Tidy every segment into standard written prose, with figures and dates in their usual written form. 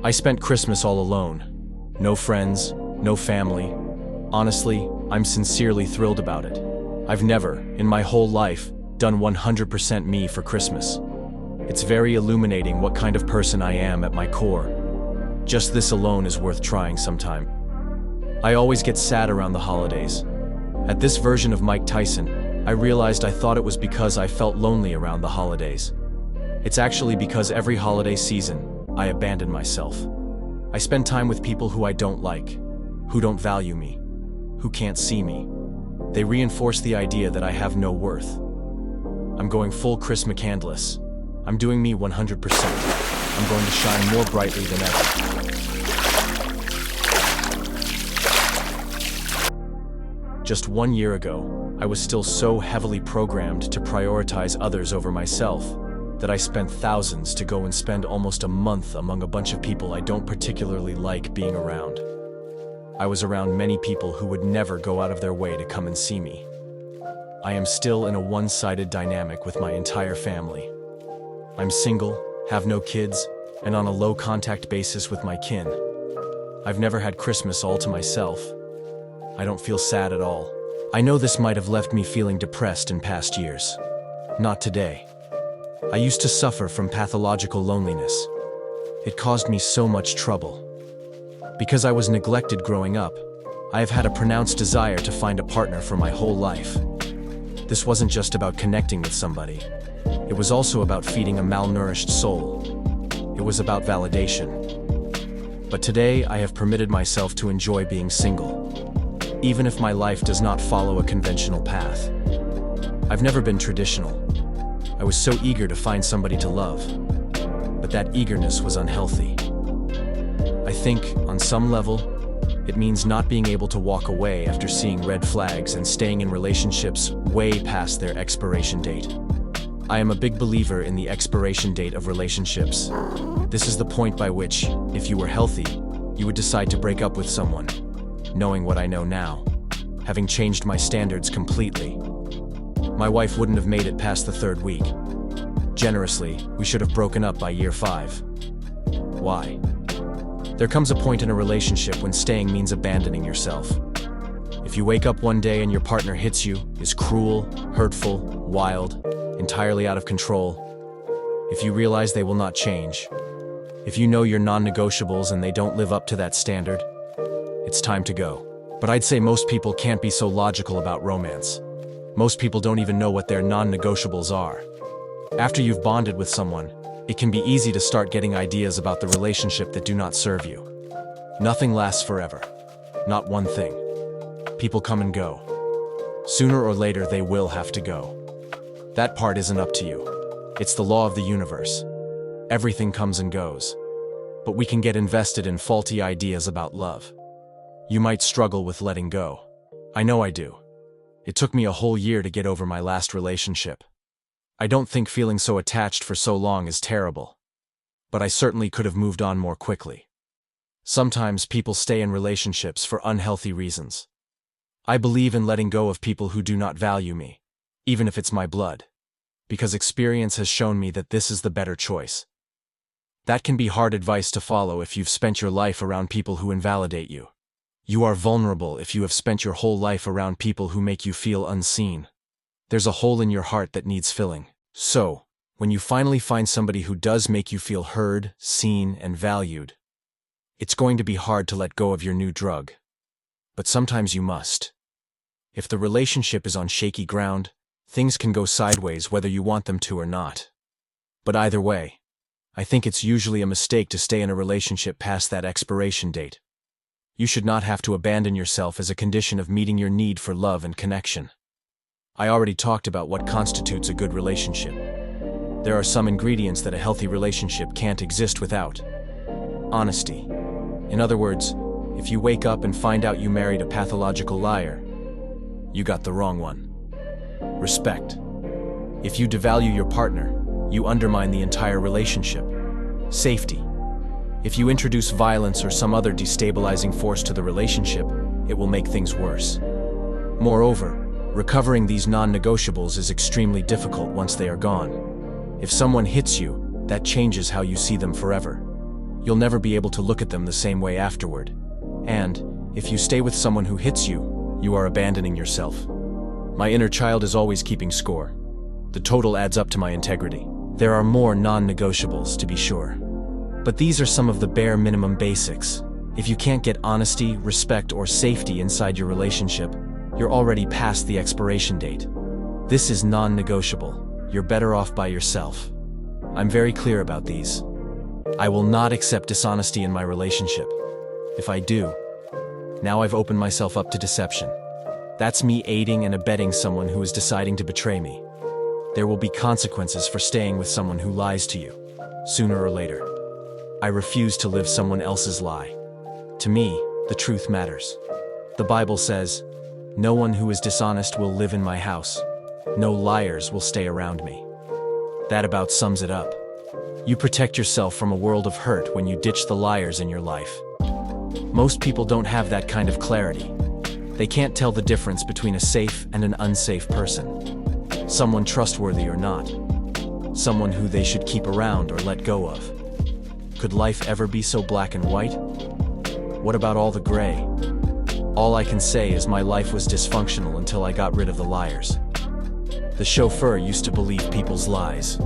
I spent Christmas all alone. No friends, no family. Honestly, I'm sincerely thrilled about it. I've never, in my whole life, done 100% me for Christmas. It's very illuminating what kind of person I am at my core. Just this alone is worth trying sometime. I always get sad around the holidays. At this version of Mike Tyson, I realized I thought it was because I felt lonely around the holidays. It's actually because every holiday season, I abandon myself. I spend time with people who I don't like, who don't value me, who can't see me. They reinforce the idea that I have no worth. I'm going full Chris McCandless. I'm doing me 100%. I'm going to shine more brightly than ever. Just 1 year ago, I was still so heavily programmed to prioritize others over myself that I spent thousands to go and spend almost a month among a bunch of people I don't particularly like being around. I was around many people who would never go out of their way to come and see me. I am still in a one-sided dynamic with my entire family. I'm single, have no kids, and on a low-contact basis with my kin. I've never had Christmas all to myself. I don't feel sad at all. I know this might have left me feeling depressed in past years. Not today. I used to suffer from pathological loneliness. It caused me so much trouble. Because I was neglected growing up, I have had a pronounced desire to find a partner for my whole life. This wasn't just about connecting with somebody. It was also about feeding a malnourished soul. It was about validation. But today, I have permitted myself to enjoy being single, even if my life does not follow a conventional path. I've never been traditional. I was so eager to find somebody to love, but that eagerness was unhealthy. I think, on some level, it means not being able to walk away after seeing red flags and staying in relationships way past their expiration date. I am a big believer in the expiration date of relationships. This is the point by which, if you were healthy, you would decide to break up with someone. Knowing what I know now, having changed my standards completely, my wife wouldn't have made it past the 3rd week. Generously, we should have broken up by year 5. Why? There comes a point in a relationship when staying means abandoning yourself. If you wake up one day and your partner hits you, is cruel, hurtful, wild, entirely out of control, if you realize they will not change, if you know your non-negotiables and they don't live up to that standard, it's time to go. But I'd say most people can't be so logical about romance. Most people don't even know what their non-negotiables are. After you've bonded with someone, it can be easy to start getting ideas about the relationship that do not serve you. Nothing lasts forever. Not one thing. People come and go. Sooner or later, they will have to go. That part isn't up to you. It's the law of the universe. Everything comes and goes. But we can get invested in faulty ideas about love. You might struggle with letting go. I know I do. It took me a whole year to get over my last relationship. I don't think feeling so attached for so long is terrible. But I certainly could have moved on more quickly. Sometimes people stay in relationships for unhealthy reasons. I believe in letting go of people who do not value me, even if it's my blood, because experience has shown me that this is the better choice. That can be hard advice to follow if you've spent your life around people who invalidate you. You are vulnerable if you have spent your whole life around people who make you feel unseen. There's a hole in your heart that needs filling. So, when you finally find somebody who does make you feel heard, seen, and valued, it's going to be hard to let go of your new drug. But sometimes you must. If the relationship is on shaky ground, things can go sideways whether you want them to or not. But either way, I think it's usually a mistake to stay in a relationship past that expiration date. You should not have to abandon yourself as a condition of meeting your need for love and connection. I already talked about what constitutes a good relationship. There are some ingredients that a healthy relationship can't exist without. Honesty. In other words, if you wake up and find out you married a pathological liar, you got the wrong one. Respect. If you devalue your partner, you undermine the entire relationship. Safety. If you introduce violence or some other destabilizing force to the relationship, it will make things worse. Moreover, recovering these non-negotiables is extremely difficult once they are gone. If someone hits you, that changes how you see them forever. You'll never be able to look at them the same way afterward. And, if you stay with someone who hits you, you are abandoning yourself. My inner child is always keeping score. The total adds up to my integrity. There are more non-negotiables, to be sure. But these are some of the bare minimum basics. If you can't get honesty, respect, or safety inside your relationship, you're already past the expiration date. This is non-negotiable. You're better off by yourself. I'm very clear about these. I will not accept dishonesty in my relationship. If I do, now I've opened myself up to deception. That's me aiding and abetting someone who is deciding to betray me. There will be consequences for staying with someone who lies to you, sooner or later. I refuse to live someone else's lie. To me, the truth matters. The Bible says, "No one who is dishonest will live in my house. No liars will stay around me." That about sums it up. You protect yourself from a world of hurt when you ditch the liars in your life. Most people don't have that kind of clarity. They can't tell the difference between a safe and an unsafe person. Someone trustworthy or not. Someone who they should keep around or let go of. Could life ever be so black and white? What about all the gray? All I can say is my life was dysfunctional until I got rid of the liars. The chauffeur used to believe people's lies,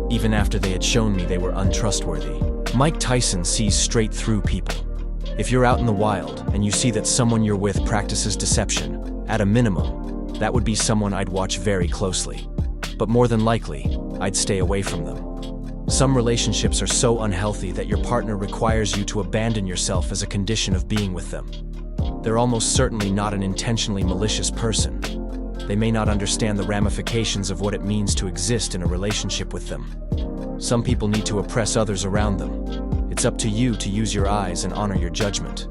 even after they had shown me they were untrustworthy. Mike Tyson sees straight through people. If you're out in the wild and you see that someone you're with practices deception, at a minimum, that would be someone I'd watch very closely. But more than likely, I'd stay away from them. Some relationships are so unhealthy that your partner requires you to abandon yourself as a condition of being with them. They're almost certainly not an intentionally malicious person. They may not understand the ramifications of what it means to exist in a relationship with them. Some people need to oppress others around them. It's up to you to use your eyes and honor your judgment.